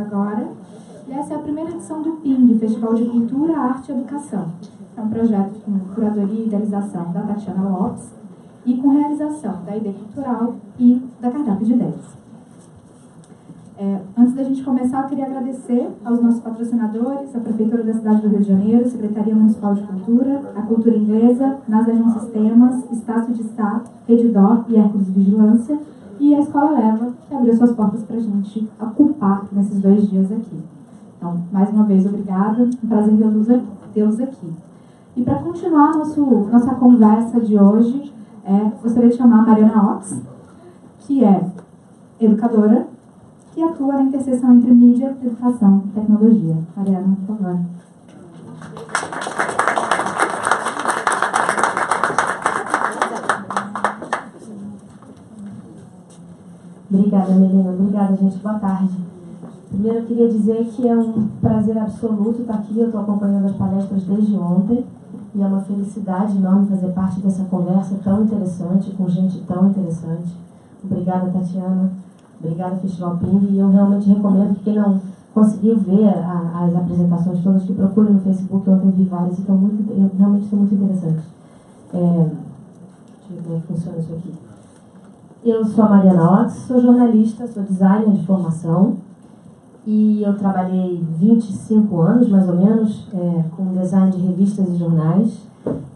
agora. E essa é a primeira edição do PING, Festival de Cultura, Arte e Educação. É um projeto com curadoria e idealização da Tatiana Lopes e com realização da ID Cultural e da Cardápio de Ideias. Antes da gente começar, eu queria agradecer aos nossos patrocinadores, a Prefeitura da Cidade do Rio de Janeiro, Secretaria Municipal de Cultura, a Cultura Inglesa, Nasajum Sistemas, Estácio de Sá, Redidor e Hércules Vigilância, e a Escola Leva, que abriu suas portas para a gente ocupar nesses 2 dias aqui. Então, mais uma vez, obrigada. Um prazer tê-los aqui. E para continuar nossa conversa de hoje, gostaria de chamar a Mariana Ox, que é educadora, que atua na interseção entre mídia, educação e tecnologia. Mariana, por favor. Obrigada, Melina. Obrigada, gente. Boa tarde. Primeiro, eu queria dizer que é um prazer absoluto estar aqui. Eu estou acompanhando as palestras desde ontem e é uma felicidade enorme fazer parte dessa conversa tão interessante, com gente tão interessante. Obrigada, Tatiana. Obrigada, Festival PING. E eu realmente recomendo que quem não conseguiu ver as apresentações todas, que procure no Facebook. Ontem eu vi várias e realmente estão muito interessantes. Deixa eu ver como é que funciona isso aqui. Eu sou a Mariana Ox, sou jornalista, sou designer de formação e eu trabalhei 25 anos, mais ou menos, com design de revistas e jornais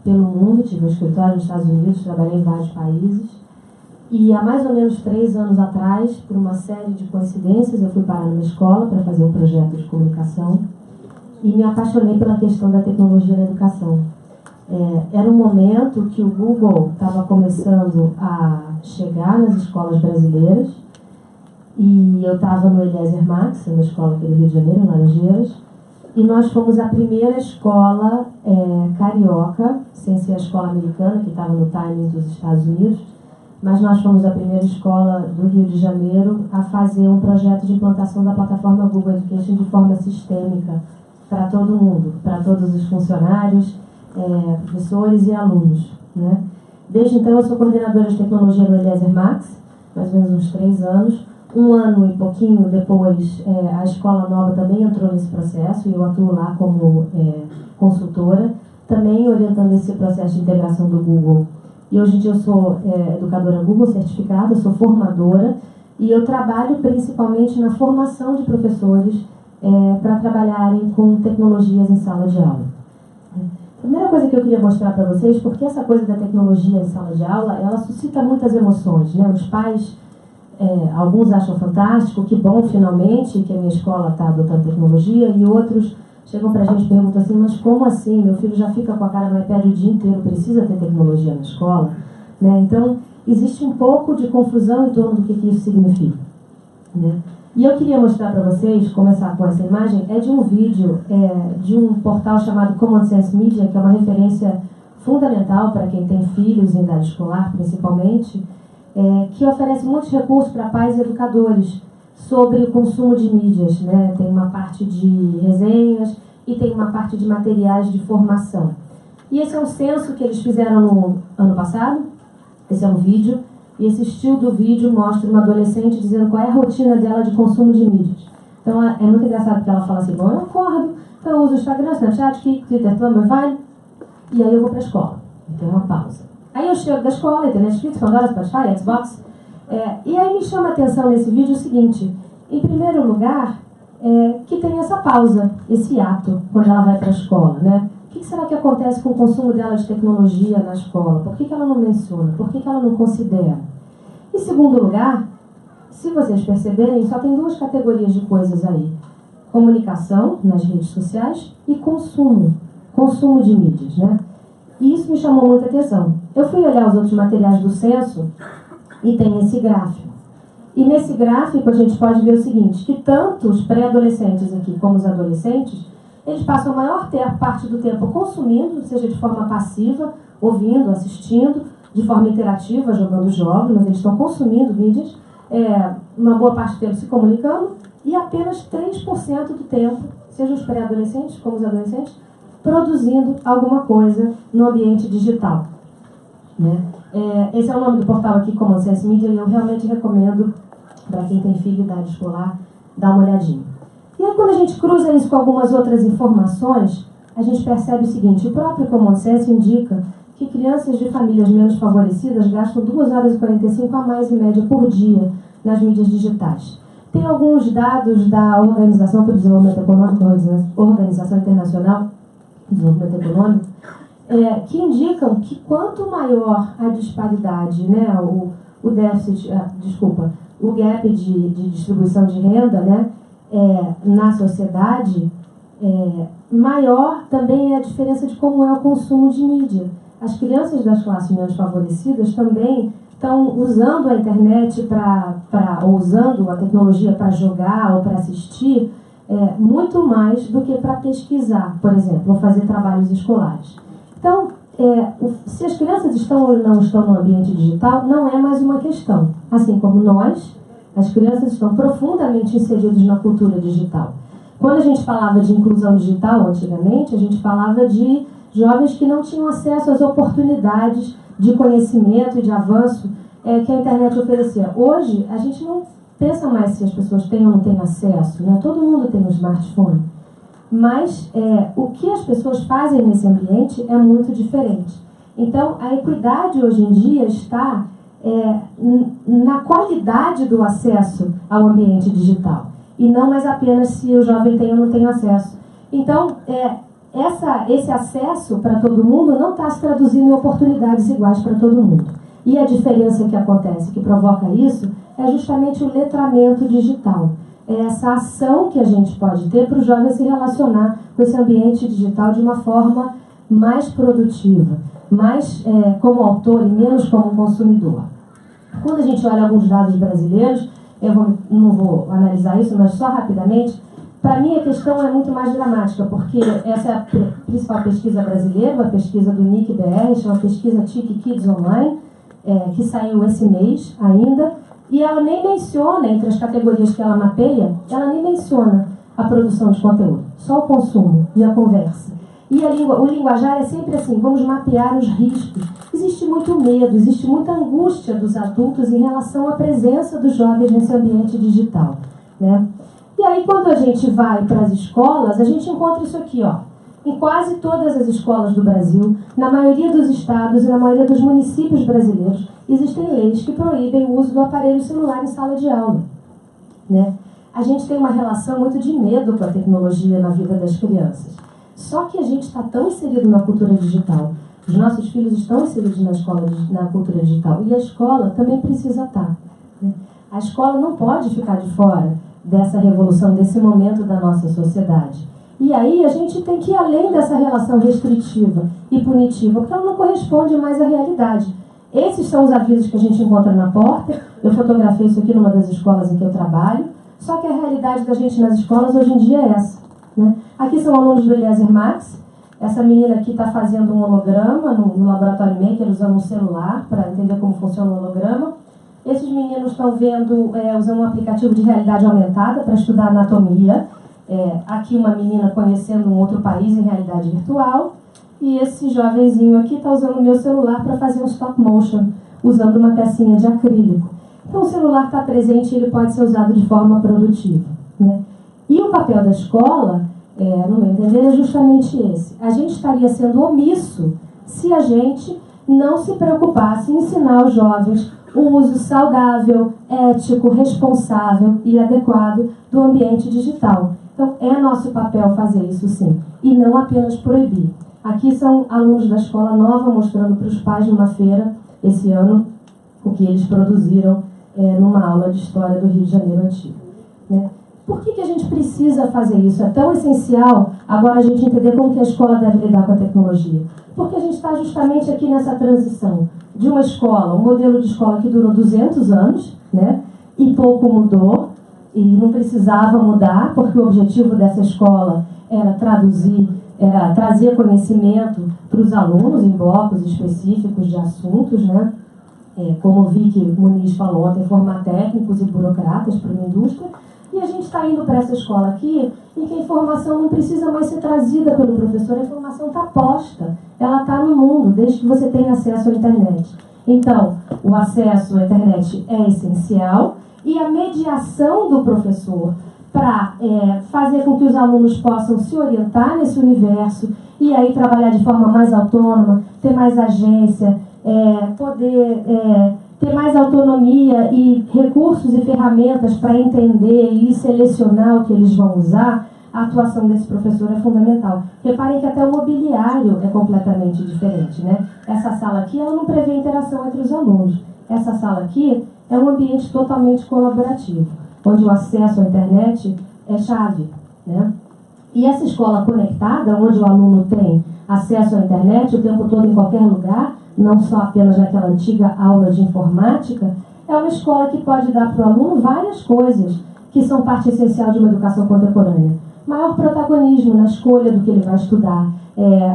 pelo mundo. Tive um escritório nos Estados Unidos, trabalhei em vários países. E há mais ou menos 3 anos atrás, por uma série de coincidências, eu fui parar numa escola para fazer um projeto de comunicação e me apaixonei pela questão da tecnologia na educação. Era um momento que o Google estava começando a chegar nas escolas brasileiras e eu estava no Eliezer Max, uma escola aqui do Rio de Janeiro, em Laranjeiras, e nós fomos a primeira escola carioca, sem ser a escola americana, que estava no timing dos Estados Unidos, mas nós fomos a primeira escola do Rio de Janeiro a fazer um projeto de implantação da plataforma Google Education de forma sistêmica para todo mundo, para todos os funcionários, professores e alunos, né? Desde então eu sou coordenadora de tecnologia no Eliezer Max, mais ou menos uns 3 anos. 1 ano e pouquinho depois, a escola nova também entrou nesse processo e eu atuo lá como consultora, também orientando esse processo de integração do Google. E hoje em dia eu sou educadora Google certificada, sou formadora e eu trabalho principalmente na formação de professores para trabalharem com tecnologias em sala de aula. A primeira coisa que eu queria mostrar para vocês, porque essa coisa da tecnologia em sala de aula, ela suscita muitas emoções, né? Os pais, alguns acham fantástico, que bom finalmente que a minha escola está adotando tecnologia, e outros chegam para a gente e perguntam assim, mas como assim? Meu filho já fica com a cara no iPad o dia inteiro, precisa ter tecnologia na escola? Né? Então, existe um pouco de confusão em torno do que isso significa. Né? E eu queria mostrar para vocês, começar com essa imagem, de um vídeo de um portal chamado Common Sense Media, que é uma referência fundamental para quem tem filhos em idade escolar, principalmente, que oferece muitos recursos para pais e educadores sobre o consumo de mídias, né? Tem uma parte de resenhas e tem uma parte de materiais de formação. E esse é um censo que eles fizeram no ano passado. Esse é um vídeo. E esse estilo do vídeo mostra uma adolescente dizendo qual é a rotina dela de consumo de mídias. Então é muito engraçado porque ela fala assim, bom, eu acordo, então eu uso o Instagram, Snapchat, Kik, Twitter, Tumblr, Vine, e aí eu vou para a escola. E tem uma pausa. Aí eu chego da escola, tem Netflix, Pandora, Spotify, Xbox. E aí me chama a atenção nesse vídeo o seguinte, em primeiro lugar, que tem essa pausa, esse ato, quando ela vai para a escola, né? O que será que acontece com o consumo dela de tecnologia na escola? Por que ela não menciona? Por que ela não considera? Em segundo lugar, se vocês perceberem, só tem 2 categorias de coisas aí. Comunicação nas redes sociais e consumo de mídias, né? E isso me chamou muita atenção. Eu fui olhar os outros materiais do censo e tem esse gráfico. E nesse gráfico a gente pode ver o seguinte, que tanto os pré-adolescentes aqui como os adolescentes, eles passam a maior parte do tempo consumindo, seja de forma passiva, ouvindo, assistindo, de forma interativa, jogando jogos, mas eles estão consumindo mídias, uma boa parte do tempo se comunicando, e apenas 3% do tempo, seja os pré-adolescentes como os adolescentes, produzindo alguma coisa no ambiente digital. Né? Esse é o nome do portal aqui, Common Sense Media, e eu realmente recomendo, para quem tem filho em idade escolar, dar uma olhadinha. E aí, quando a gente cruza isso com algumas outras informações, a gente percebe o seguinte: o próprio Common Sense indica que crianças de famílias menos favorecidas gastam 2 horas e 45 a mais em média por dia nas mídias digitais. Tem alguns dados da Organização para o Desenvolvimento Econômico, Organização Internacional do Desenvolvimento Econômico, que indicam que quanto maior a disparidade, né, o déficit, o gap de distribuição de renda, né, na sociedade, maior também é a diferença de como é o consumo de mídia. As crianças das classes menos favorecidas também estão usando a internet ou usando a tecnologia para jogar ou para assistir muito mais do que para pesquisar, por exemplo, ou fazer trabalhos escolares. Então, se as crianças estão ou não estão no ambiente digital, não é mais uma questão. Assim como nós, as crianças estão profundamente inseridas na cultura digital. Quando a gente falava de inclusão digital, antigamente, a gente falava de jovens que não tinham acesso às oportunidades de conhecimento e de avanço que a internet oferecia. Hoje, a gente não pensa mais se as pessoas têm ou não têm acesso, né? Todo mundo tem um smartphone. Mas o que as pessoas fazem nesse ambiente é muito diferente. Então, a equidade hoje em dia está na qualidade do acesso ao ambiente digital. E não mais apenas se o jovem tem ou não tem acesso. Então, esse acesso para todo mundo não está se traduzindo em oportunidades iguais para todo mundo. E a diferença que acontece, que provoca isso, é justamente o letramento digital. É essa ação que a gente pode ter para o jovem se relacionar com esse ambiente digital de uma forma mais produtiva, mais como autor e menos como consumidor. Quando a gente olha alguns dados brasileiros, não vou analisar isso, mas só rapidamente, para mim a questão é muito mais dramática, porque essa é a principal pesquisa brasileira, uma pesquisa do NIC-BR, chama pesquisa TIC Kids Online, que saiu esse mês ainda, e ela nem menciona, entre as categorias que ela mapeia, ela nem menciona a produção de conteúdo, só o consumo e a conversa. E o linguajar é sempre assim: vamos mapear os riscos. Existe muito medo, existe muita angústia dos adultos em relação à presença dos jovens nesse ambiente digital, né? E aí, quando a gente vai para as escolas, a gente encontra isso aqui, ó. Em quase todas as escolas do Brasil, na maioria dos estados e na maioria dos municípios brasileiros, existem leis que proíbem o uso do aparelho celular em sala de aula, né? A gente tem uma relação muito de medo com a tecnologia na vida das crianças. Só que a gente está tão inserido na cultura digital, os nossos filhos estão inseridos na cultura digital, e a escola também precisa estar, né? A escola não pode ficar de fora dessa revolução, desse momento da nossa sociedade. E aí a gente tem que ir além dessa relação restritiva e punitiva, porque ela não corresponde mais à realidade. Esses são os avisos que a gente encontra na porta. Eu fotografei isso aqui numa das escolas em que eu trabalho, só que a realidade da gente nas escolas hoje em dia é essa, né? Aqui são alunos do Eliezer Max. Essa menina aqui está fazendo um holograma no Laboratório Maker, usando um celular para entender como funciona o holograma. Esses meninos estão vendo, usando um aplicativo de realidade aumentada para estudar anatomia. Aqui uma menina conhecendo um outro país em realidade virtual. E esse jovenzinho aqui está usando o meu celular para fazer um stop motion, usando uma pecinha de acrílico. Então o celular está presente e ele pode ser usado de forma produtiva, né? E o papel da escola, no meu entender, é justamente esse. A gente estaria sendo omisso se a gente não se preocupasse em ensinar os jovens o uso saudável, ético, responsável e adequado do ambiente digital. Então, é nosso papel fazer isso sim, e não apenas proibir. Aqui são alunos da Escola Nova mostrando para os pais numa feira, esse ano, o que eles produziram numa aula de História do Rio de Janeiro Antigo, né? Por que a gente precisa fazer isso? É tão essencial agora a gente entender como que a escola deve lidar com a tecnologia. Porque a gente está justamente aqui nessa transição de uma escola, um modelo de escola que durou 200 anos, né? E pouco mudou, e não precisava mudar, porque o objetivo dessa escola era trazer conhecimento para os alunos em blocos específicos de assuntos, né? Como o Vicky Muniz falou ontem, formar técnicos e burocratas para uma indústria. E a gente está indo para essa escola aqui em que a informação não precisa mais ser trazida pelo professor, a informação está posta, ela está no mundo, desde que você tenha acesso à internet. Então, o acesso à internet é essencial e a mediação do professor para fazer com que os alunos possam se orientar nesse universo e aí trabalhar de forma mais autônoma, ter mais agência, poder ter mais autonomia e recursos e ferramentas para entender e selecionar o que eles vão usar. A atuação desse professor é fundamental. Reparem que até o mobiliário é completamente diferente, né? Essa sala aqui, ela não prevê interação entre os alunos. Essa sala aqui é um ambiente totalmente colaborativo, onde o acesso à internet é chave, né? E essa escola conectada, onde o aluno tem acesso à internet o tempo todo em qualquer lugar, não só apenas naquela antiga aula de informática, é uma escola que pode dar para o aluno várias coisas que são parte essencial de uma educação contemporânea. Maior protagonismo na escolha do que ele vai estudar,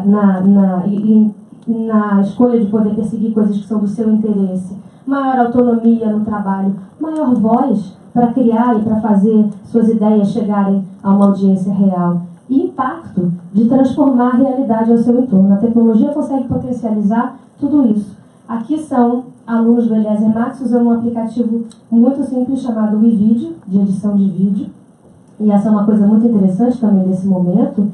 na escolha de poder perseguir coisas que são do seu interesse, maior autonomia no trabalho, maior voz para criar e para fazer suas ideias chegarem a uma audiência real, e impacto de transformar a realidade ao seu entorno. A tecnologia consegue potencializar tudo isso. Aqui são alunos do Eliezer Max usando um aplicativo muito simples chamado WeVideo, de edição de vídeo. E essa é uma coisa muito interessante também desse momento,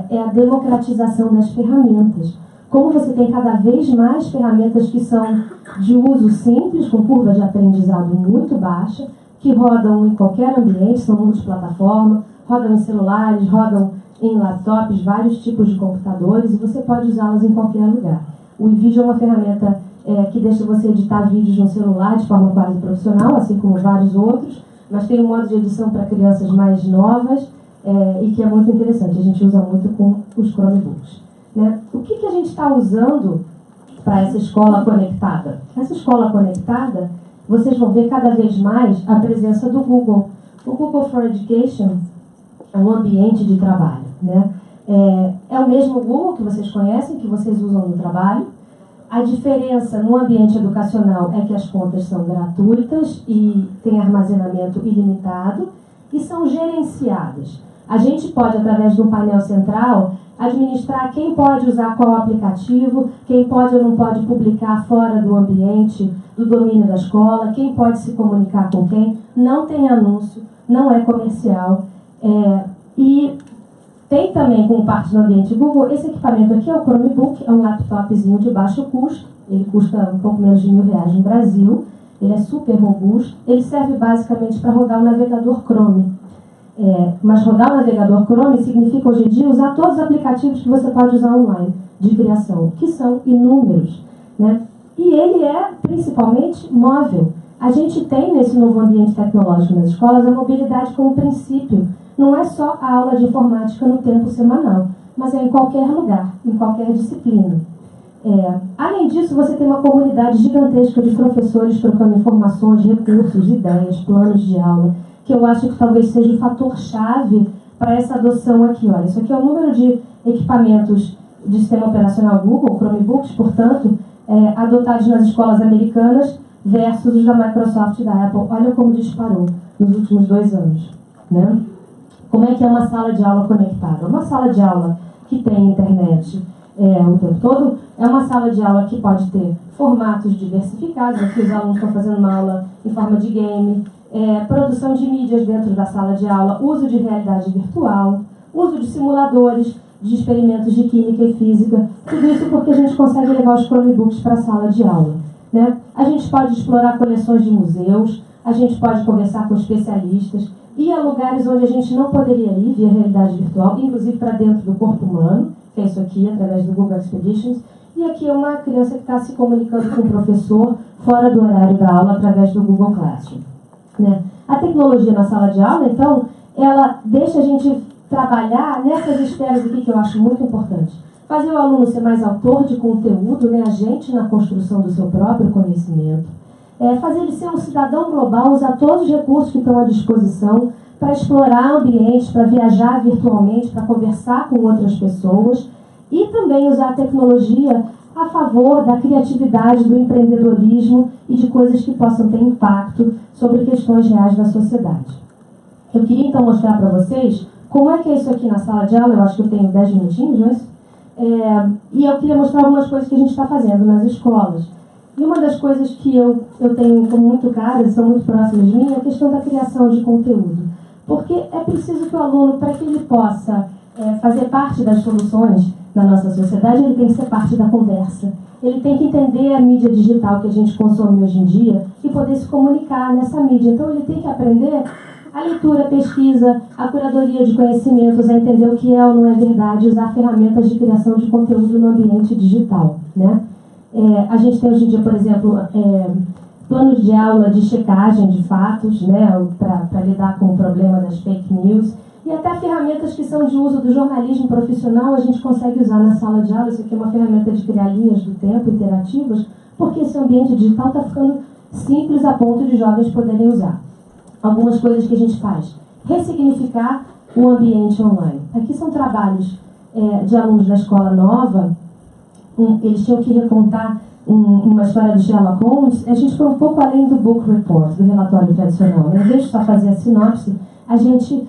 é a democratização das ferramentas. Como você tem cada vez mais ferramentas que são de uso simples, com curva de aprendizado muito baixa, que rodam em qualquer ambiente, são multiplataforma, rodam em celulares, rodam em laptops, vários tipos de computadores, e você pode usá-las em qualquer lugar. O WeVideo é uma ferramenta que deixa você editar vídeos no celular de forma quase profissional, assim como vários outros, mas tem um modo de edição para crianças mais novas e que é muito interessante. A gente usa muito com os Chromebooks, né? O que a gente está usando para essa escola conectada? Essa escola conectada, vocês vão ver cada vez mais a presença do Google. O Google for Education é um ambiente de trabalho, né? É o mesmo Google que vocês conhecem, que vocês usam no trabalho. A diferença no ambiente educacional é que as contas são gratuitas e têm armazenamento ilimitado e são gerenciadas. A gente pode, através de um painel central, administrar quem pode usar qual aplicativo, quem pode ou não pode publicar fora do ambiente, do domínio da escola, quem pode se comunicar com quem, não tem anúncio, não é comercial. E tem também, como parte do ambiente Google, esse equipamento aqui é o Chromebook, é um laptopzinho de baixo custo, ele custa um pouco menos de R$1.000 no Brasil, ele é super robusto, ele serve basicamente para rodar o navegador Chrome. Mas rodar o navegador Chrome significa hoje em dia usar todos os aplicativos que você pode usar online de criação, que são inúmeros, né? E ele é principalmente móvel. A gente tem nesse novo ambiente tecnológico nas escolas a mobilidade como princípio. Não é só a aula de informática no tempo semanal, mas é em qualquer lugar, em qualquer disciplina. Além disso, você tem uma comunidade gigantesca de professores trocando informações, recursos, ideias, planos de aula, que eu acho que talvez seja o fator-chave para essa adoção aqui. Olha, isso aqui é o número de equipamentos de sistema operacional Google, Chromebooks, portanto, adotados nas escolas americanas versus os da Microsoft e da Apple. Olha como disparou nos últimos 2 anos, né? Como é que é uma sala de aula conectada? Uma sala de aula que tem internet o tempo todo é uma sala de aula que pode ter formatos diversificados. Aqui os alunos estão fazendo uma aula em forma de game, produção de mídias dentro da sala de aula, uso de realidade virtual, uso de simuladores, de experimentos de química e física. Tudo isso porque a gente consegue levar os Chromebooks para a sala de aula, né? A gente pode explorar coleções de museus, a gente pode conversar com especialistas, ir a lugares onde a gente não poderia ir via realidade virtual, inclusive para dentro do corpo humano, que é isso aqui, através do Google Expeditions. E aqui é uma criança que está se comunicando com o professor fora do horário da aula, através do Google Classroom, né? A tecnologia na sala de aula, então, ela deixa a gente trabalhar nessas esferas aqui que eu acho muito importante. Fazer o aluno ser mais autor de conteúdo, né? Agente na construção do seu próprio conhecimento. Fazer ele ser um cidadão global, usar todos os recursos que estão à disposição para explorar ambientes, para viajar virtualmente, para conversar com outras pessoas e também usar a tecnologia a favor da criatividade, do empreendedorismo e de coisas que possam ter impacto sobre questões reais da sociedade. Eu queria então mostrar para vocês como é que é isso aqui na sala de aula. Eu acho que eu tenho 10 minutinhos, não é isso? E eu queria mostrar algumas coisas que a gente está fazendo nas escolas. E uma das coisas que eu tenho como muito caras, são muito próximas de mim, é a questão da criação de conteúdo. Porque é preciso que o aluno, para que ele possa fazer parte das soluções na nossa sociedade, ele tem que ser parte da conversa. Ele tem que entender a mídia digital que a gente consome hoje em dia e poder se comunicar nessa mídia. Então ele tem que aprender a leitura, a pesquisa, a curadoria de conhecimentos, a entender o que é ou não é verdade, usar ferramentas de criação de conteúdo no ambiente digital, né? A gente tem hoje em dia, por exemplo, planos de aula de checagem de fatos, né, para lidar com o problema das fake news, e até ferramentas que são de uso do jornalismo profissional a gente consegue usar na sala de aula. Isso aqui é uma ferramenta de criar linhas do tempo interativas, porque esse ambiente digital está ficando simples a ponto de jovens poderem usar. Algumas coisas que a gente faz: ressignificar o ambiente online. Aqui são trabalhos de alunos da escola nova. Eles tinham que recontar uma história do Sherlock Holmes. A gente foi um pouco além do book report, do relatório tradicional. Em vez de só fazer a sinopse, a gente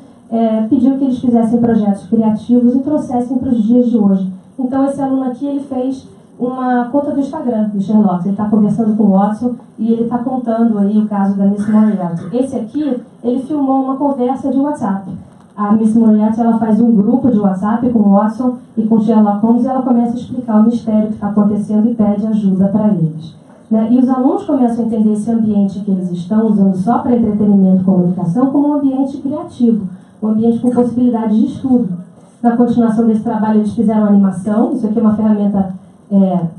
pediu que eles fizessem projetos criativos e trouxessem para os dias de hoje. Então esse aluno aqui, ele fez uma conta do Instagram do Sherlock. Ele está conversando com o Watson e ele está contando aí o caso da Miss Moriarty. Esse aqui, ele filmou uma conversa de WhatsApp. A Miss Moriarty, ela faz um grupo de WhatsApp com o Watson e com o Sherlock Holmes, e ela começa a explicar o mistério que está acontecendo e pede ajuda para eles, né? E os alunos começam a entender esse ambiente que eles estão usando só para entretenimento e comunicação como um ambiente criativo, um ambiente com possibilidades de estudo. Na continuação desse trabalho, eles fizeram animação. Isso aqui é uma ferramenta,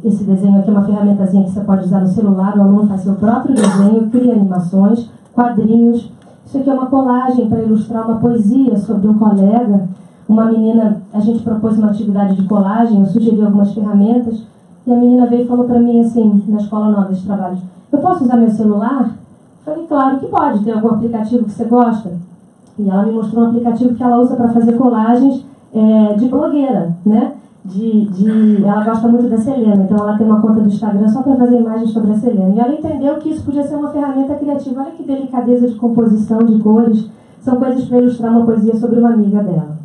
esse desenho aqui é uma ferramentazinha que você pode usar no celular. O aluno faz seu próprio desenho, cria animações, quadrinhos. Isso aqui é uma colagem para ilustrar uma poesia sobre um colega. Uma menina, a gente propôs uma atividade de colagem, eu sugeri algumas ferramentas, e a menina veio e falou para mim assim, na escola nova de trabalho: eu posso usar meu celular? Eu falei: claro que pode. Tem algum aplicativo que você gosta? E ela me mostrou um aplicativo que ela usa para fazer colagens de blogueira, né? Ela gosta muito da Selena, então ela tem uma conta do Instagram só para fazer imagens sobre a Selena. E ela entendeu que isso podia ser uma ferramenta criativa. Olha que delicadeza de composição, de cores. São coisas para ilustrar uma poesia sobre uma amiga dela.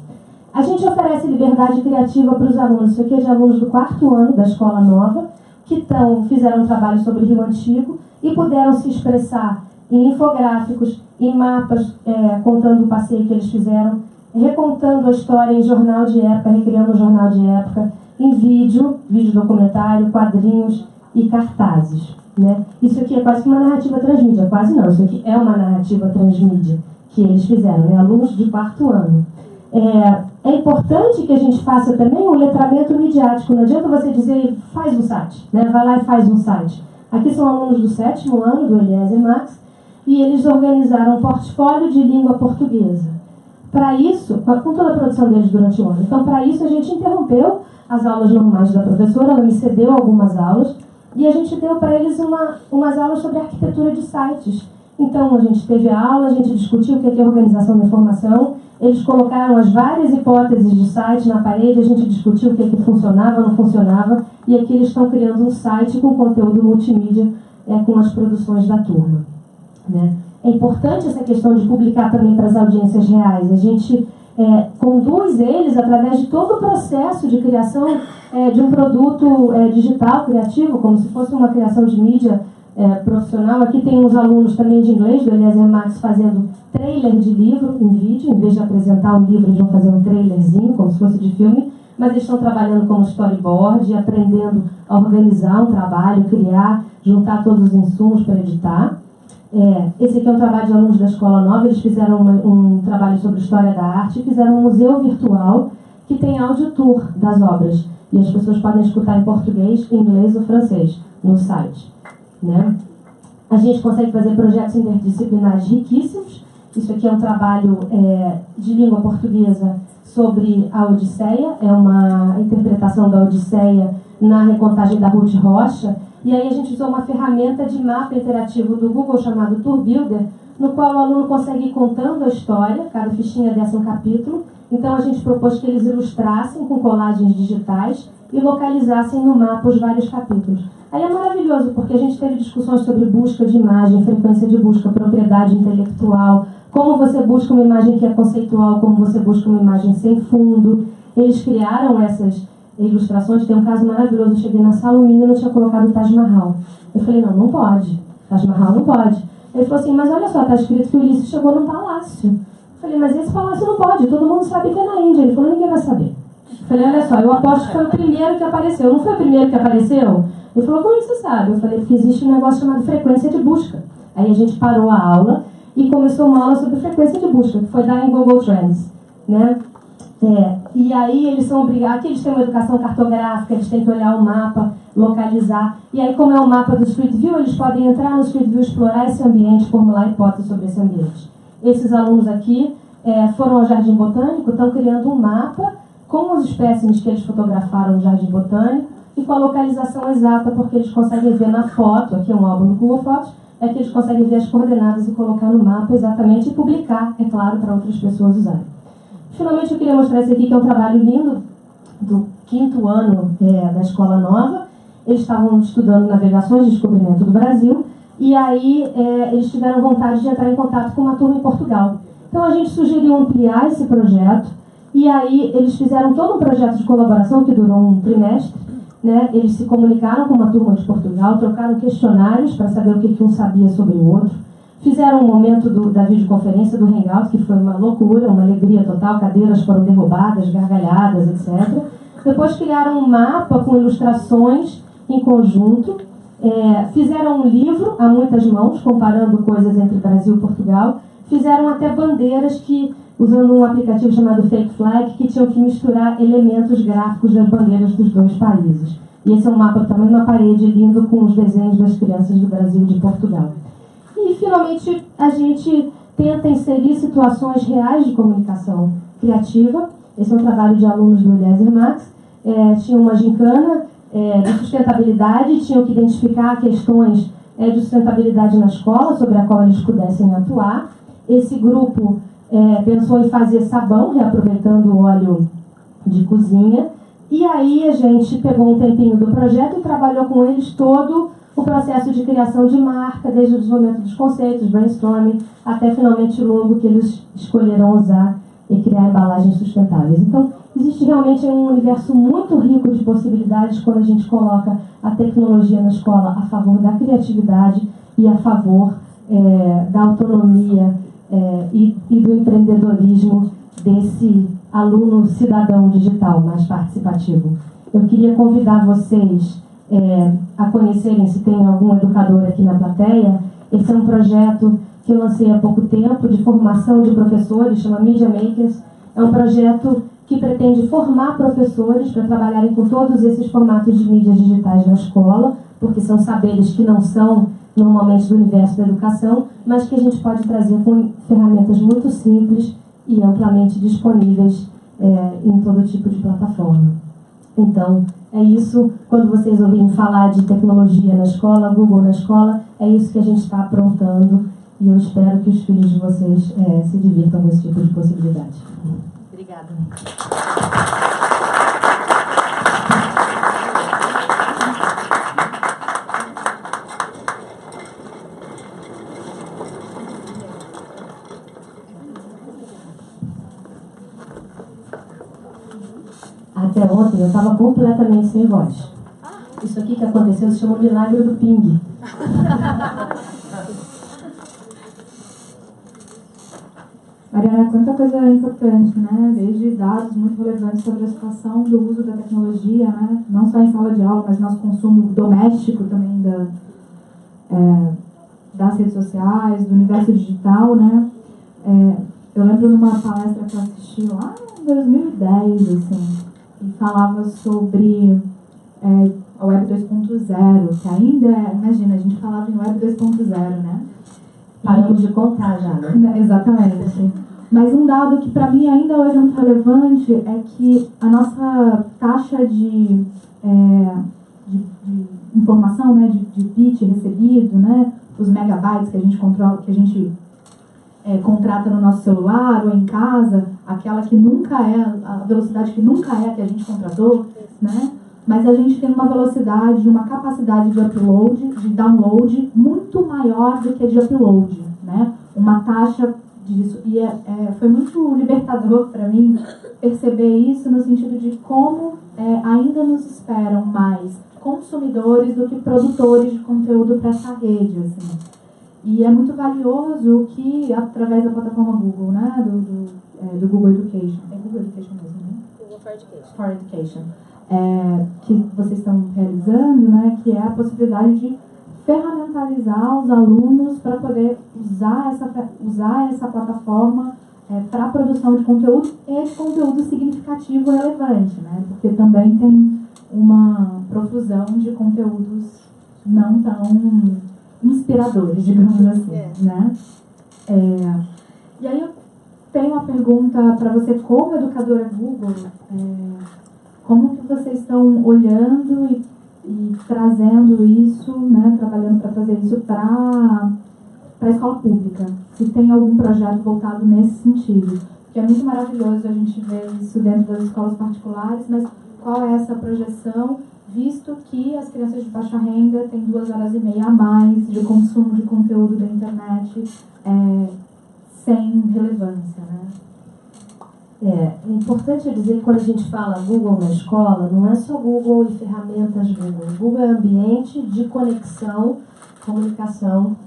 A gente oferece liberdade criativa para os alunos. Isso aqui é de alunos do 4º ano da escola nova, que fizeram um trabalho sobre Rio Antigo e puderam se expressar em infográficos, em mapas, contando o passeio que eles fizeram, recontando a história em jornal de época, recriando um jornal de época, em vídeo documentário, quadrinhos e cartazes, né? Isso aqui é quase que uma narrativa transmídia. Quase não, isso aqui é uma narrativa transmídia que eles fizeram, né? Alunos de 4º ano. É importante que a gente faça também um letramento midiático. Não adianta você dizer: faz um site, né? Vai lá e faz um site. Aqui são alunos do 7º ano, do Eliezer Max, e eles organizaram um portfólio de língua portuguesa. Para isso, com toda a produção deles durante o ano. Então, para isso, a gente interrompeu as aulas normais da professora, ela me cedeu algumas aulas, e a gente deu para eles umas aulas sobre arquitetura de sites. Então, a gente teve a aula, a gente discutiu o que é organização da informação, eles colocaram as várias hipóteses de site na parede, a gente discutiu o que funcionava, não funcionava, e aqui eles estão criando um site com conteúdo multimídia, com as produções da turma, né? É importante essa questão de publicar também para as audiências reais. A gente conduz eles através de todo o processo de criação de um produto digital, criativo, como se fosse uma criação de mídia profissional. Aqui tem uns alunos também de inglês, do Eliezer Max, fazendo trailer de livro em vídeo. Em vez de apresentar um livro, eles vão fazer um trailerzinho, como se fosse de filme. Mas eles estão trabalhando como storyboard, aprendendo a organizar um trabalho, criar, juntar todos os insumos para editar. Esse aqui é um trabalho de alunos da escola nova. Eles fizeram um trabalho sobre história da arte, fizeram um museu virtual que tem áudio tour das obras, e as pessoas podem escutar em português, inglês ou francês no site, né? A gente consegue fazer projetos interdisciplinares riquíssimos. Isso aqui é um trabalho de língua portuguesa sobre a Odisseia, é uma interpretação da Odisseia na recontagem da Ruth Rocha. E aí a gente usou uma ferramenta de mapa interativo do Google chamado Tour Builder, no qual o aluno consegue ir contando a história, cada fichinha dessa um capítulo. Então a gente propôs que eles ilustrassem com colagens digitais e localizassem no mapa os vários capítulos. Aí é maravilhoso, porque a gente teve discussões sobre busca de imagem, frequência de busca, propriedade intelectual, como você busca uma imagem que é conceitual, como você busca uma imagem sem fundo. Eles criaram essas ilustrações. Tem um caso maravilhoso: eu cheguei na sala, o menino tinha colocado Taj Mahal. Eu falei: não pode, Taj Mahal não pode. Ele falou assim: mas olha só, está escrito que o Ulisses chegou num palácio. Eu Falei, mas esse palácio não pode, todo mundo sabe que é na Índia. Ele falou, ninguém vai saber. Falei, olha só, eu aposto que foi o primeiro que apareceu. Não foi o primeiro que apareceu? Ele falou, como é que você sabe? Eu falei, porque existe um negócio chamado frequência de busca. Aí a gente parou a aula e começou uma aula sobre frequência de busca, que foi dar em Google Trends, né? E aí eles são obrigados, aqui eles têm uma educação cartográfica, eles têm que olhar o mapa, localizar. E aí, como é o mapa do Street View, eles podem entrar no Street View, explorar esse ambiente, formular hipóteses sobre esse ambiente. Esses alunos aqui foram ao Jardim Botânico, estão criando um mapa com os espécimes que eles fotografaram no Jardim Botânico e com a localização exata, porque eles conseguem ver na foto, aqui é um álbum do Google Fotos, que eles conseguem ver as coordenadas e colocar no mapa exatamente e publicar, é claro, para outras pessoas usarem. Finalmente, eu queria mostrar esse aqui, que é um trabalho lindo do 5º ano da Escola Nova. Eles estavam estudando navegações de descobrimento do Brasil e aí eles tiveram vontade de entrar em contato com uma turma em Portugal. Então, a gente sugeriu ampliar esse projeto e aí eles fizeram todo um projeto de colaboração que durou um trimestre, né? Eles se comunicaram com uma turma de Portugal, trocaram questionários para saber o que um sabia sobre o outro. Fizeram um momento da videoconferência do Hangout, que foi uma loucura, uma alegria total, cadeiras foram derrubadas, gargalhadas, etc. Depois criaram um mapa com ilustrações em conjunto, fizeram um livro a muitas mãos, comparando coisas entre Brasil e Portugal, fizeram até bandeiras usando um aplicativo chamado Fake Flag, que tinham que misturar elementos gráficos das bandeiras dos dois países. E esse é um mapa também na parede lindo com os desenhos das crianças do Brasil e de Portugal. E, finalmente, a gente tenta inserir situações reais de comunicação criativa. Esse é um trabalho de alunos do Eliezer Max. Tinha uma gincana de sustentabilidade, tinham que identificar questões de sustentabilidade na escola, sobre a qual eles pudessem atuar. Esse grupo pensou em fazer sabão, reaproveitando o óleo de cozinha. E aí a gente pegou um tempinho do projeto e trabalhou com eles todo o processo de criação de marca, desde o desenvolvimento dos conceitos, brainstorming, até finalmente o logo que eles escolheram usar e criar embalagens sustentáveis. Então, existe realmente um universo muito rico de possibilidades quando a gente coloca a tecnologia na escola a favor da criatividade e a favor da autonomia e do empreendedorismo desse aluno cidadão digital mais participativo. Eu queria convidar vocês a conhecerem, se tem algum educador aqui na plateia. Esse é um projeto que eu lancei há pouco tempo, de formação de professores, chama Media Makers. É um projeto que pretende formar professores para trabalharem com todos esses formatos de mídias digitais na escola, porque são saberes que não são normalmente do universo da educação, mas que a gente pode trazer com ferramentas muito simples e amplamente disponíveis em todo tipo de plataforma. Então, é isso, quando vocês ouvirem falar de tecnologia na escola, Google na escola, é isso que a gente está aprontando e eu espero que os filhos de vocês se divirtam com esse tipo de possibilidade. Obrigada. Até ontem eu estava completamente sem voz. Isso aqui que aconteceu se chama o milagre do ping. Mariana, quanta coisa importante, né? Desde dados muito relevantes sobre a situação do uso da tecnologia, né? Não só em sala de aula, mas nosso consumo doméstico também das redes sociais, do universo digital, né? Eu lembro numa palestra que eu assisti lá em 2010, assim, e falava sobre a Web 2.0, que ainda imagina, a gente falava em Web 2.0, né? Paramos de contar já, né? Exatamente. Mas um dado que para mim ainda hoje é muito relevante é que a nossa taxa de informação, né, de bit recebido, né, os megabytes que a gente controla, que a gente contrata no nosso celular ou em casa, aquela que nunca a velocidade que nunca é a que a gente contratou, né? Mas a gente tem uma velocidade, uma capacidade de upload, de download muito maior do que de upload, né? Uma taxa disso. E foi muito libertador para mim perceber isso no sentido de como ainda nos esperam mais consumidores do que produtores de conteúdo para essa rede, assim. E é muito valioso que, através da plataforma Google, né, do Google Education, é Google Education mesmo, né? Google for Education. For Education. Que vocês estão realizando, né, que é a possibilidade de ferramentalizar os alunos para poder usar essa plataforma para a produção de conteúdo e de conteúdo significativo e relevante, né, porque também tem uma profusão de conteúdos não tão inspiradores, digamos assim, né. E aí eu tenho uma pergunta para você como educadora Google, como que vocês estão olhando e trazendo isso, né, trabalhando para trazer isso para a escola pública? Se tem algum projeto voltado nesse sentido. Porque é muito maravilhoso a gente ver isso dentro das escolas particulares, mas qual é essa projeção, visto que as crianças de baixa renda têm 2h30 a mais de consumo de conteúdo da internet sem relevância, né? É importante dizer que quando a gente fala Google na escola, não é só Google e ferramentas Google. Google é ambiente de conexão, comunicação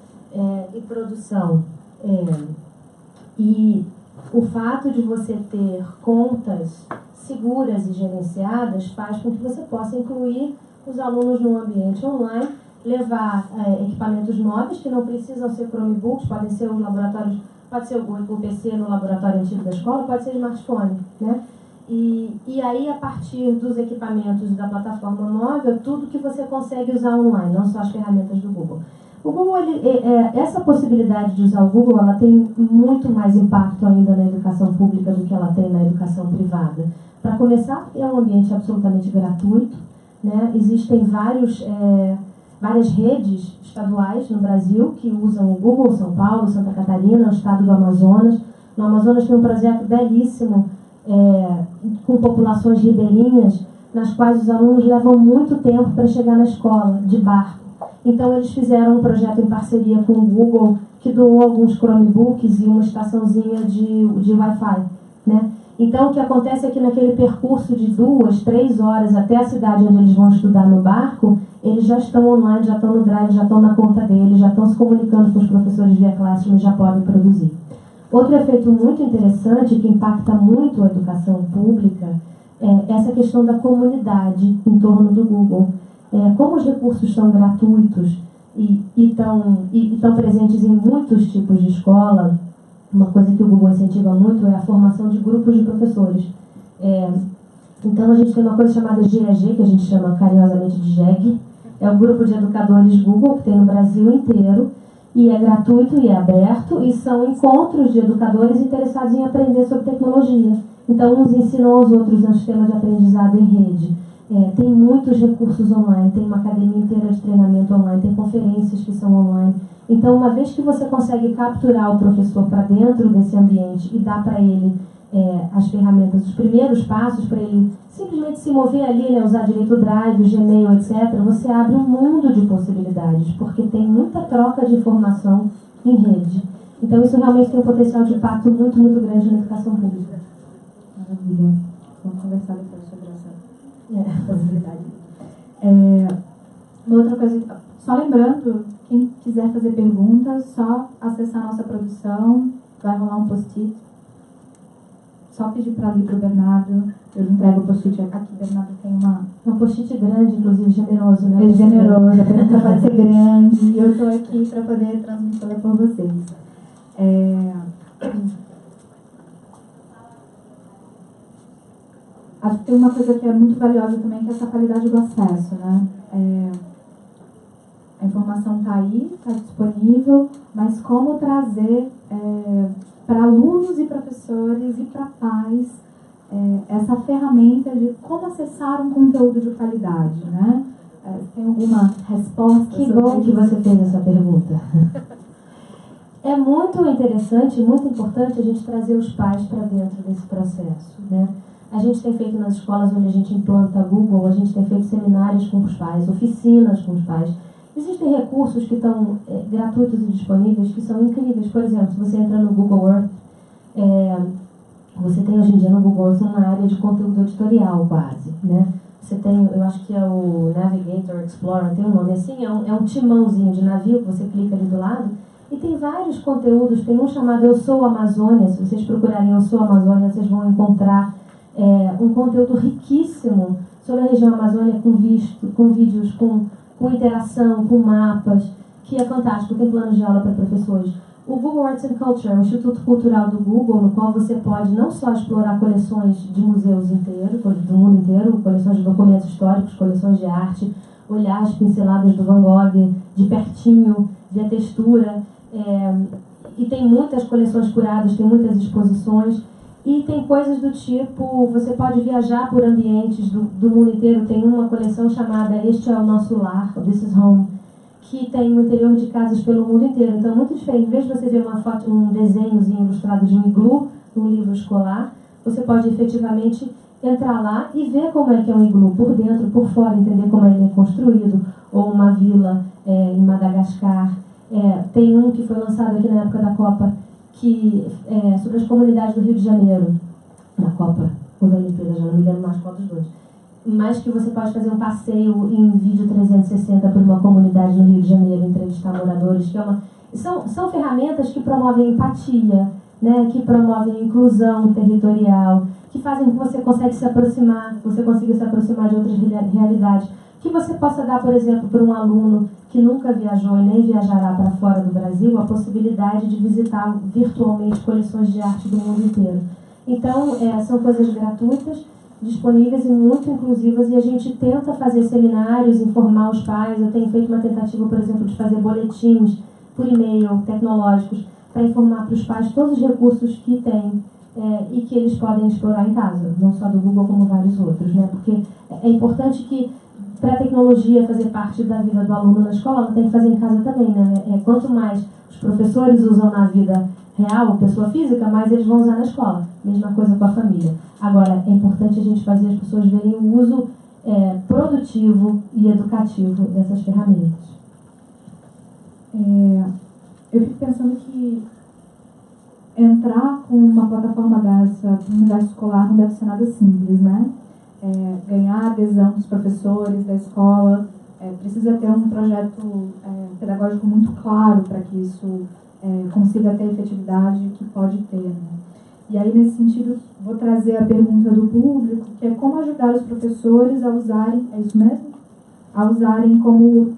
e produção. E o fato de você ter contas seguras e gerenciadas faz com que você possa incluir os alunos no ambiente online, levar equipamentos móveis que não precisam ser Chromebooks, podem ser os laboratórios. Pode ser o PC no laboratório antigo da escola, pode ser smartphone, né? E aí, a partir dos equipamentos da plataforma móvel, tudo que você consegue usar online, não só as ferramentas do Google. O Google, essa possibilidade de usar o Google, ela tem muito mais impacto ainda na educação pública do que ela tem na educação privada. Para começar, é um ambiente absolutamente gratuito, né? Existem várias redes estaduais no Brasil que usam o Google, São Paulo, Santa Catarina, o estado do Amazonas. No Amazonas tem um projeto belíssimo com populações ribeirinhas, nas quais os alunos levam muito tempo para chegar na escola, de barco. Então eles fizeram um projeto em parceria com o Google, que doou alguns Chromebooks e uma estaçãozinha de Wi-Fi, né? Então, o que acontece é que naquele percurso de 2, 3 horas até a cidade onde eles vão estudar no barco, eles já estão online, já estão no Drive, já estão na conta deles, já estão se comunicando com os professores via Classroom e já podem produzir. Outro efeito muito interessante, que impacta muito a educação pública, é essa questão da comunidade em torno do Google. Como os recursos são gratuitos e estão presentes em muitos tipos de escola, uma coisa que o Google incentiva muito é a formação de grupos de professores. Então, a gente tem uma coisa chamada GEG, que a gente chama carinhosamente de GEG. É um grupo de educadores Google que tem no Brasil inteiro, e é gratuito e é aberto, e são encontros de educadores interessados em aprender sobre tecnologia. Então, uns ensinam aos outros no sistema de aprendizado em rede. Tem muitos recursos online, tem uma academia inteira de treinamento online, tem conferências que são online. Então, uma vez que você consegue capturar o professor para dentro desse ambiente e dar para ele as ferramentas, os primeiros passos para ele simplesmente se mover ali, né, usar direito o Drive, o Gmail, etc., você abre um mundo de possibilidades, porque tem muita troca de informação em rede. Então, isso realmente tem um potencial de impacto muito, muito grande na educação pública. Maravilha. Vamos conversar depois sobre essa possibilidade. Uma outra coisa, só lembrando, quem quiser fazer perguntas, só acessar a nossa produção, vai rolar um post-it. Só pedir para ali para o Bernardo, eu entrego o post-it aqui. Bernardo tem um post-it grande, inclusive generoso, né? É generoso, a pergunta pode ser grande, e eu estou aqui para poder transmiti-la por vocês. Acho que tem uma coisa que é muito valiosa também, que é essa qualidade do acesso, né? A informação está aí, está disponível, mas como trazer para alunos e professores e para pais essa ferramenta de como acessar um conteúdo de qualidade, né? Tem alguma resposta? Que bom que você fez essa pergunta. É muito interessante, muito importante a gente trazer os pais para dentro desse processo, né? A gente tem feito nas escolas onde a gente implanta Google, a gente tem feito seminários com os pais, oficinas com os pais. Existem recursos que estão gratuitos e disponíveis que são incríveis. Por exemplo, se você entra no Google Earth, você tem hoje em dia no Google Earth uma área de conteúdo editorial quase, né? Você tem, eu acho que é o Navigator Explorer, tem um nome assim, é um timãozinho de navio que você clica ali do lado, E tem vários conteúdos, tem um chamado Eu Sou Amazônia. Se vocês procurarem Eu Sou Amazônia, vocês vão encontrar um conteúdo riquíssimo sobre a região Amazônia, com vídeos, com interação, com mapas, que é fantástico, tem planos de aula para professores. O Google Arts and Culture é um instituto cultural do Google, no qual você pode não só explorar coleções de museus inteiros, do mundo inteiro, coleções de documentos históricos, coleções de arte, olhar as pinceladas do Van Gogh de pertinho, ver a textura, e tem muitas coleções curadas, tem muitas exposições, e tem coisas do tipo, você pode viajar por ambientes do mundo inteiro. Tem uma coleção chamada Este é o Nosso Lar, This is Home, que tem o interior de casas pelo mundo inteiro. Então, muito diferente. Em vez de você ver uma foto, um desenhozinho ilustrado de um iglu num livro escolar, você pode efetivamente entrar lá e ver como é que é um iglu, por dentro, por fora, entender como ele é construído. Ou uma vila em Madagascar. Tem um que foi lançado aqui na época da Copa, que sobre as comunidades do Rio de Janeiro, na Copa ou da Olimpíada, já não me lembro mais qual dos dois. Mas que você pode fazer um passeio em vídeo 360 por uma comunidade no Rio de Janeiro, entrevistar moradores, que são ferramentas que promovem empatia, né, que promovem inclusão territorial, que fazem com que você consiga se aproximar de outras realidades, que você possa dar, por exemplo, para um aluno que nunca viajou e nem viajará para fora do Brasil, a possibilidade de visitar virtualmente coleções de arte do mundo inteiro. Então, são coisas gratuitas, disponíveis e muito inclusivas, e a gente tenta fazer seminários, informar os pais. Eu tenho feito uma tentativa, por exemplo, de fazer boletins por e-mail, tecnológicos, para informar para os pais todos os recursos que tem e que eles podem explorar em casa, não só do Google como vários outros, né? Porque é importante que, para a tecnologia fazer parte da vida do aluno na escola, ela tem que fazer em casa também, né? Quanto mais os professores usam na vida real, pessoa física, mais eles vão usar na escola. Mesma coisa com a família. Agora, é importante a gente fazer as pessoas verem o uso produtivo e educativo dessas ferramentas. Eu fico pensando que entrar com uma plataforma dessa no universo escolar não deve ser nada simples, né? Ganhar a adesão dos professores da escola, precisa ter um projeto pedagógico muito claro para que isso consiga ter a efetividade que pode ter, né? E aí, nesse sentido, vou trazer a pergunta do público, que é como ajudar os professores a usarem, é isso mesmo? A usarem como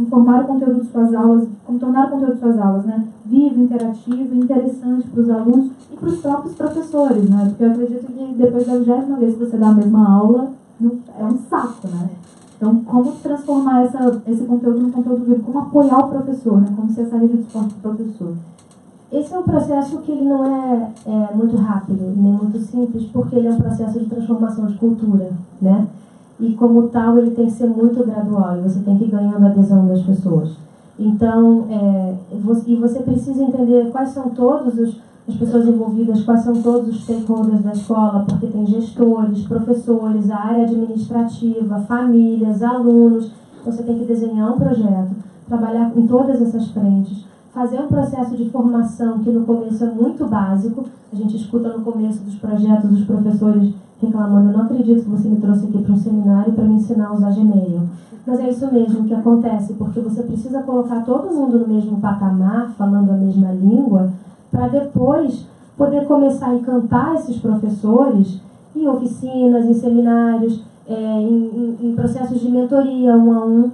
formar o conteúdo de suas aulas, como tornar o conteúdo de suas aulas, né, vivo, interativo, interessante para os alunos e para os próprios professores, né? Porque eu acredito que depois da 20ª vez que você dá a mesma aula, é um saco, né? Então, como transformar esse conteúdo num conteúdo vivo? Como apoiar o professor, né? Como ser essa rede de suporte do professor? Esse é um processo que ele não é muito rápido, nem muito simples, porque ele é um processo de transformação de cultura, né? E como tal, ele tem que ser muito gradual, e você tem que ir ganhando a adesão das pessoas. Então, você precisa entender quais são todas as pessoas envolvidas, quais são todos os stakeholders da escola, porque tem gestores, professores, a área administrativa, famílias, alunos. Então, você tem que desenhar um projeto, trabalhar em todas essas frentes, fazer um processo de formação que no começo é muito básico. A gente escuta no começo dos projetos os professores reclamando: eu não acredito que você me trouxe aqui para um seminário para me ensinar a usar Gmail. Mas é isso mesmo que acontece, porque você precisa colocar todo mundo no mesmo patamar, falando a mesma língua, para depois poder começar a encantar esses professores em oficinas, em seminários, em processos de mentoria 1-a-1,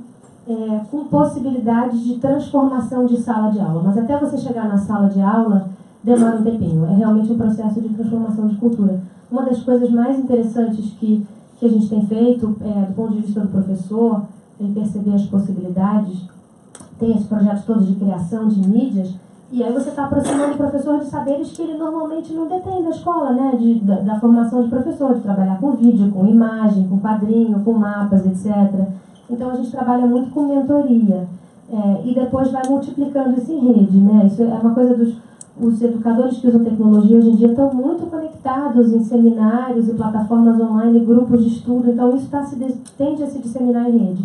com possibilidades de transformação de sala de aula. Mas até você chegar na sala de aula, demora um tempinho. É realmente um processo de transformação de cultura. Uma das coisas mais interessantes que a gente tem feito, do ponto de vista do professor, em perceber as possibilidades, tem esses projetos todos de criação de mídias, e aí você está aproximando o professor de saberes que ele normalmente não detém da escola, né? Da formação de professor, de trabalhar com vídeo, com imagem, com quadrinho, com mapas, etc. Então a gente trabalha muito com mentoria, e depois vai multiplicando isso em rede, né? Isso é uma coisa os educadores que usam tecnologia hoje em dia estão muito conectados em seminários e plataformas online, grupos de estudo, então isso tende a se disseminar em rede.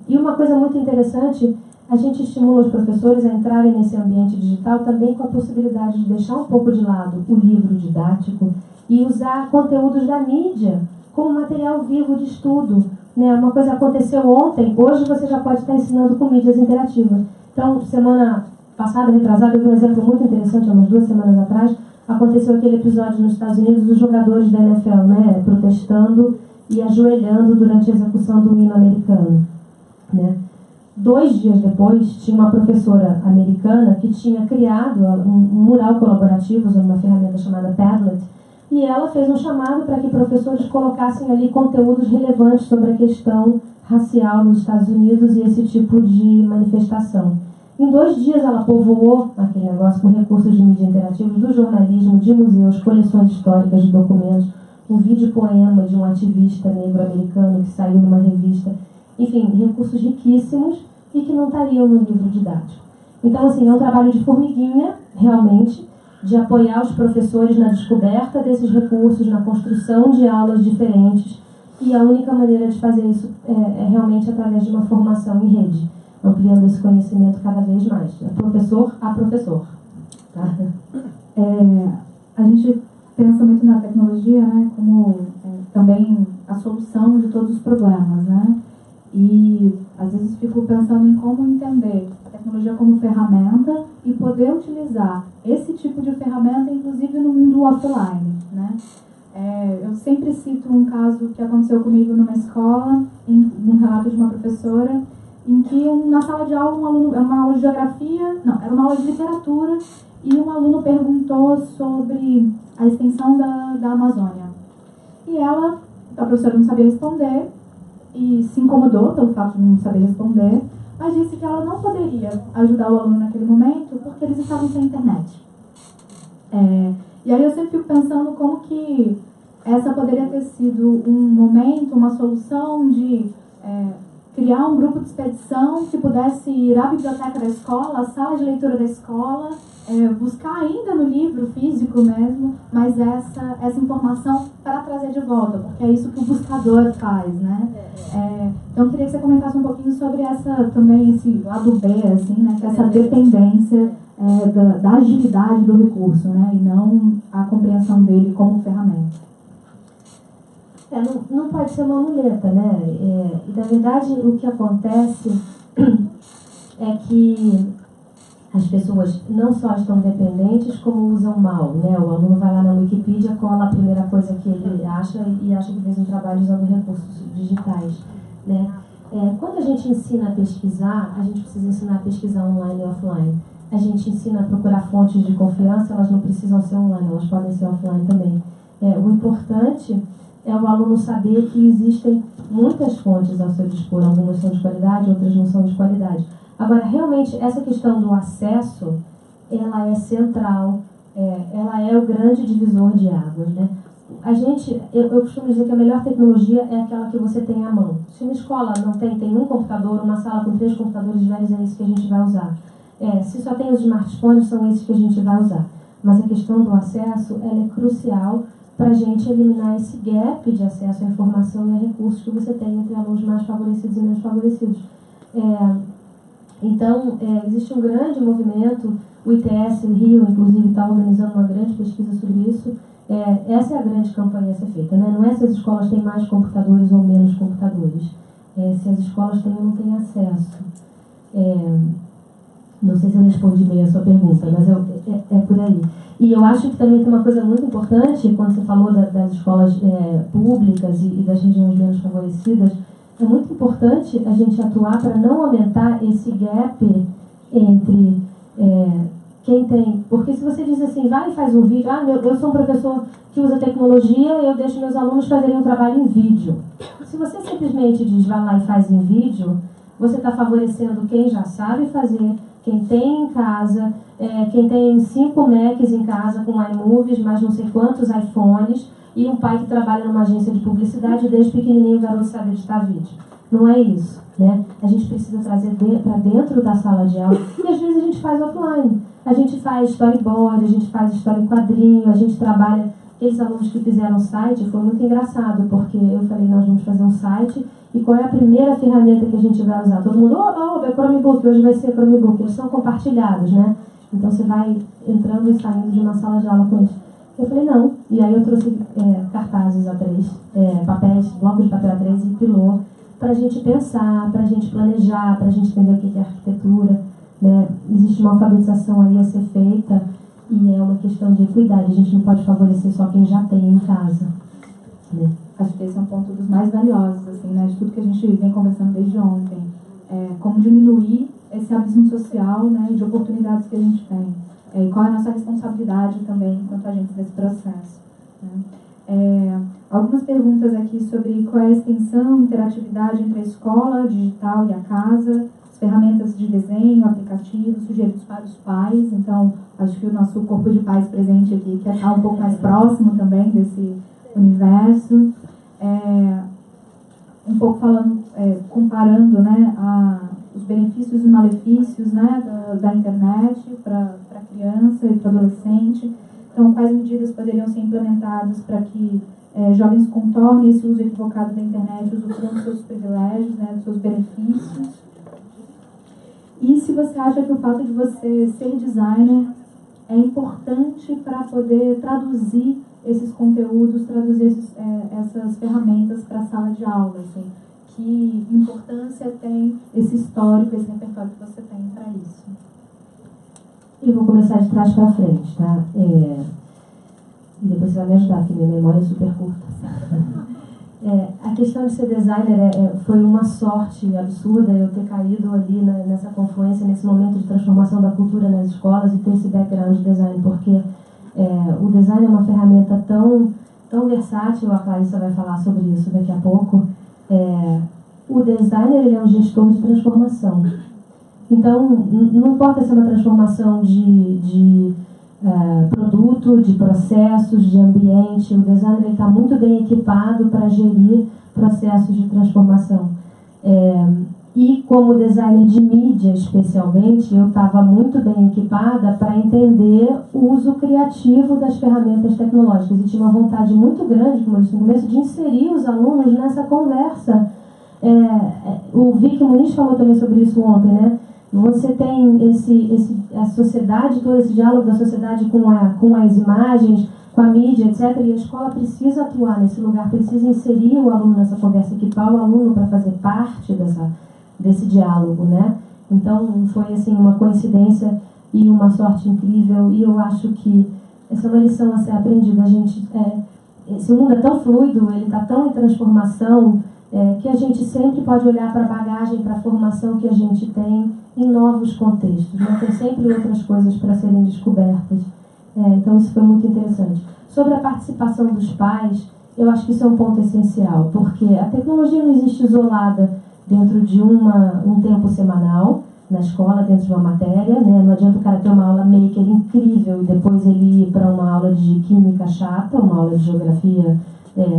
E uma coisa muito interessante, a gente estimula os professores a entrarem nesse ambiente digital também com a possibilidade de deixar um pouco de lado o livro didático e usar conteúdos da mídia como material vivo de estudo, né? Uma coisa aconteceu ontem, hoje você já pode estar ensinando com mídias interativas. Então, semana passada, retrasada, eu vi um exemplo muito interessante, há umas 2 semanas atrás, aconteceu aquele episódio nos Estados Unidos dos jogadores da NFL, né, protestando e ajoelhando durante a execução do hino americano, né? 2 dias depois, tinha uma professora americana que tinha criado um mural colaborativo usando uma ferramenta chamada Padlet, e ela fez um chamado para que professores colocassem ali conteúdos relevantes sobre a questão racial nos Estados Unidos e esse tipo de manifestação. Em 2 dias ela povoou aquele negócio com recursos de mídia interativos, do jornalismo, de museus, coleções históricas de documentos, um vídeo-poema de um ativista negro-americano que saiu numa revista. Enfim, recursos riquíssimos e que não estariam no livro didático. Então, assim, é um trabalho de formiguinha, realmente, de apoiar os professores na descoberta desses recursos, na construção de aulas diferentes, e a única maneira de fazer isso é realmente através de uma formação em rede, ampliando esse conhecimento cada vez mais, de professor a professor. Tá? A gente pensa muito na tecnologia, né, como também a solução de todos os problemas, né? E às vezes fico pensando em como entender a tecnologia como ferramenta e poder utilizar esse tipo de ferramenta, inclusive no mundo offline, né? Eu sempre cito um caso que aconteceu comigo numa escola, num relato de uma professora, em que na sala de aula, uma aula de geografia, não, era uma aula de literatura, e um aluno perguntou sobre a extensão da Amazônia. E a professora não sabia responder, e se incomodou pelo fato de não saber responder, mas disse que ela não poderia ajudar o aluno naquele momento porque eles estavam sem internet. E aí eu sempre fico pensando como que essa poderia ter sido um momento, uma solução de criar um grupo de expedição que pudesse ir à biblioteca da escola, à sala de leitura da escola, buscar ainda no livro físico mesmo, mas essa informação para trazer de volta, porque é isso que o buscador faz, né? Então eu queria que você comentasse um pouquinho sobre esse lado B, assim, né? Que é essa dependência da agilidade do recurso, né? E não a compreensão dele como ferramenta. Não pode ser uma muleta, né? E na verdade o que acontece é que as pessoas não só estão dependentes, como usam mal, né? O aluno vai lá na Wikipedia, cola a primeira coisa que ele acha e acha que fez um trabalho usando recursos digitais, né? Quando a gente ensina a pesquisar, a gente precisa ensinar a pesquisar online e offline. A gente ensina a procurar fontes de confiança, elas não precisam ser online, elas podem ser offline também. O importante é o aluno saber que existem muitas fontes ao seu dispor, algumas são de qualidade, outras não são de qualidade. Agora, realmente, essa questão do acesso, ela é central, ela é o grande divisor de águas, né? Eu costumo dizer que a melhor tecnologia é aquela que você tem à mão. Se uma escola não tem um computador, uma sala com 3 computadores velhos, é esse que a gente vai usar. Se só tem os smartphones, são esses que a gente vai usar. Mas a questão do acesso, ela é crucial para a gente eliminar esse gap de acesso à informação e a recursos que você tem entre alunos mais favorecidos e menos favorecidos. Então, existe um grande movimento, o ITS Rio, inclusive, está organizando uma grande pesquisa sobre isso. Essa é a grande campanha a ser feita, né? Não é se as escolas têm mais computadores ou menos computadores, se as escolas têm ou não têm acesso. Não sei se eu respondi bem a sua pergunta, mas é por aí. E eu acho que também tem uma coisa muito importante, quando você falou das escolas públicas e das regiões menos favorecidas, é muito importante a gente atuar para não aumentar esse gap entre quem tem... Porque se você diz assim, vai e faz um vídeo, eu sou um professor que usa tecnologia, eu deixo meus alunos fazerem um trabalho em vídeo. Se você simplesmente diz, vai lá e faz em vídeo, você está favorecendo quem já sabe fazer, quem tem em casa, quem tem 5 Macs em casa com iMovies, mais não sei quantos iPhones, e um pai que trabalha numa agência de publicidade, desde pequenininho o garoto sabe editar vídeo. Não é isso, né? A gente precisa trazer para dentro da sala de aula, e às vezes a gente faz offline. A gente faz storyboard, a gente faz história em quadrinho, a gente trabalha... Aqueles alunos que fizeram o site, foi muito engraçado, porque eu falei, nós vamos fazer um site, e qual é a primeira ferramenta que a gente vai usar? Todo mundo, é Chromebook, hoje vai ser Chromebook. Eles são compartilhados, né? Então você vai entrando e saindo de uma sala de aula com eles. Eu falei, não. E aí eu trouxe cartazes A3, papéis, blocos de papel A3 e pilou para a gente pensar, para a gente planejar, para a gente entender o que é arquitetura, né? Existe uma alfabetização aí a ser feita e é uma questão de equidade. A gente não pode favorecer só quem já tem em casa, né? Acho que esse é um ponto dos mais valiosos, assim, né, de tudo que a gente vem conversando desde ontem. Como diminuir esse abismo social, né, de oportunidades que a gente tem. E qual é a nossa responsabilidade também enquanto agentes desse processo, né? Algumas perguntas aqui sobre qual é a extensão, interatividade entre a escola digital e a casa, as ferramentas de desenho, aplicativos sugeridos para os pais. Então, acho que o nosso corpo de pais presente aqui quer estar um pouco mais próximo também desse universo. Um pouco falando, comparando, né, os benefícios e os malefícios, né, da internet para a criança e para o adolescente. Então, quais medidas poderiam ser implementadas para que jovens contornem esse uso equivocado da internet, usufruam dos seus privilégios, né, dos seus benefícios? E se você acha que o fato de você ser designer é importante para poder traduzir esses conteúdos, traduzir essas ferramentas para a sala de aula, assim, que importância tem esse histórico, esse repertório que você tem para isso? Eu vou começar de trás para frente, tá? E depois você vai me ajudar, porque minha memória é super curta. A questão de ser designer foi uma sorte absurda eu ter caído ali nessa confluência, nesse momento de transformação da cultura nas escolas e ter esse background de design, porque o design é uma ferramenta tão versátil, a Clarissa vai falar sobre isso daqui a pouco. O designer, ele é um gestor de transformação. Então, não importa se é uma transformação de produto, de processos, de ambiente, o designer está muito bem equipado para gerir processos de transformação. E como designer de mídia, especialmente, eu estava muito bem equipada para entender o uso criativo das ferramentas tecnológicas. E tinha uma vontade muito grande, como eu disse no começo, de inserir os alunos nessa conversa. O Vic Muniz falou também sobre isso ontem, né? Você tem a sociedade, todo esse diálogo da sociedade com as imagens, com a mídia, etc. E a escola precisa atuar nesse lugar, precisa inserir o aluno nessa conversa, equipar o aluno para fazer parte desse diálogo, né? Então, foi assim, uma coincidência e uma sorte incrível. E eu acho que essa é uma lição a ser aprendida. Esse mundo é tão fluido, ele está tão em transformação, que a gente sempre pode olhar para a bagagem, para a formação que a gente tem em novos contextos, né? Tem sempre outras coisas para serem descobertas. Então, isso foi muito interessante. Sobre a participação dos pais, eu acho que isso é um ponto essencial, porque a tecnologia não existe isolada dentro de um tempo semanal, na escola, dentro de uma matéria, né? Não adianta o cara ter uma aula maker incrível e depois ele ir para uma aula de química chata, uma aula de geografia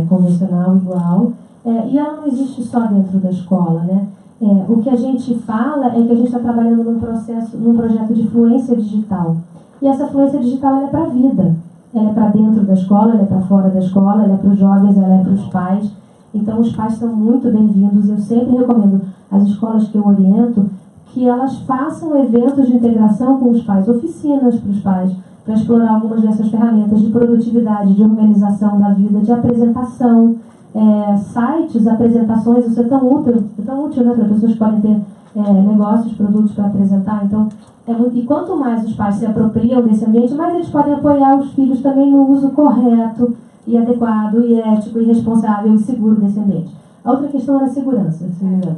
convencional igual. E ela não existe só dentro da escola, né? O que a gente fala é que a gente está trabalhando num projeto de fluência digital. E essa fluência digital é para a vida. Ela é para dentro da escola, ela é para fora da escola, ela é para os jovens, ela é para os pais. Então, os pais são muito bem-vindos. Eu sempre recomendo às escolas que eu oriento que elas façam eventos de integração com os pais, oficinas para os pais, para explorar algumas dessas ferramentas de produtividade, de organização da vida, de apresentação, sites, apresentações. Isso é tão útil, né, para pessoas que podem ter negócios, produtos para apresentar. Então, e quanto mais os pais se apropriam desse ambiente, mais eles podem apoiar os filhos também no uso correto e adequado e ético e responsável e seguro desse ambiente. A outra questão era a segurança, se não me engano.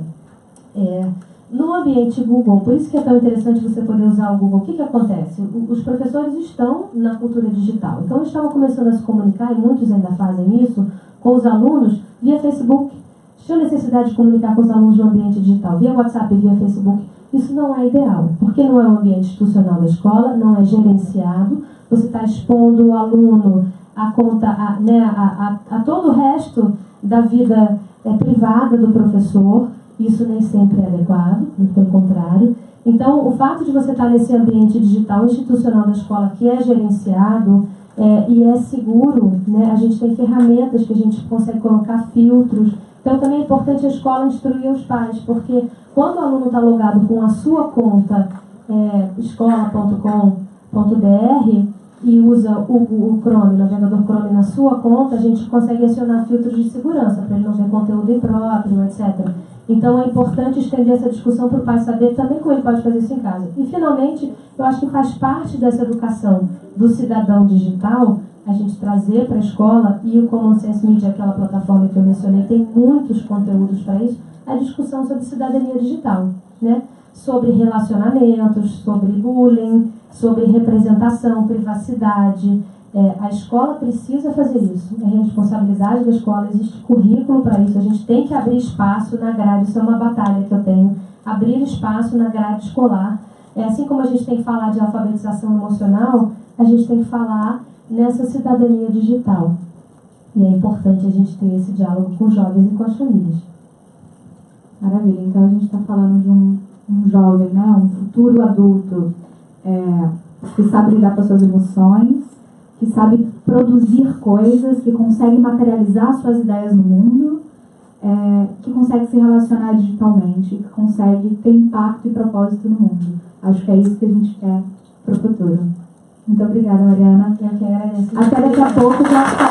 No ambiente Google, por isso que é tão interessante você poder usar o Google. O que acontece? Os professores estão na cultura digital. Então, eles estavam começando a se comunicar, e muitos ainda fazem isso, com os alunos via Facebook. Tinha necessidade de comunicar com os alunos no ambiente digital, via WhatsApp, via Facebook. Isso não é ideal, porque não é um ambiente institucional da escola, não é gerenciado. Você está expondo o aluno a todo o resto da vida privada do professor. Isso nem sempre é adequado, muito pelo contrário. Então, o fato de você estar nesse ambiente digital institucional da escola, que é gerenciado e é seguro, né? A gente tem ferramentas que a gente consegue colocar filtros. Então, também é importante a escola instruir os pais, porque quando o aluno está logado com a sua conta escola.com.br e usa o Chrome, o navegador Chrome na sua conta, a gente consegue acionar filtros de segurança para ele não ver conteúdo impróprio, etc. Então é importante estender essa discussão para o pai saber também como ele pode fazer isso em casa. E finalmente, eu acho que faz parte dessa educação do cidadão digital a gente trazer para a escola, e o Common Sense Media, aquela plataforma que eu mencionei, tem muitos conteúdos para isso, a discussão sobre cidadania digital, né? Sobre relacionamentos, sobre bullying, sobre representação, privacidade. A escola precisa fazer isso, é responsabilidade da escola, existe currículo para isso, a gente tem que abrir espaço na grade, isso é uma batalha que eu tenho, abrir espaço na grade escolar. Assim como a gente tem que falar de alfabetização emocional, a gente tem que falar nessa cidadania digital. E é importante a gente ter esse diálogo com os jovens e com as famílias. Maravilha, então a gente está falando de um jovem, né, um futuro adulto que sabe lidar com as suas emoções, que sabe produzir coisas, que consegue materializar suas ideias no mundo, que consegue se relacionar digitalmente, que consegue ter impacto e propósito no mundo. Acho que é isso que a gente quer para o futuro. Muito obrigada, Mariana. Eu que agradeço. Até daqui a pouco, já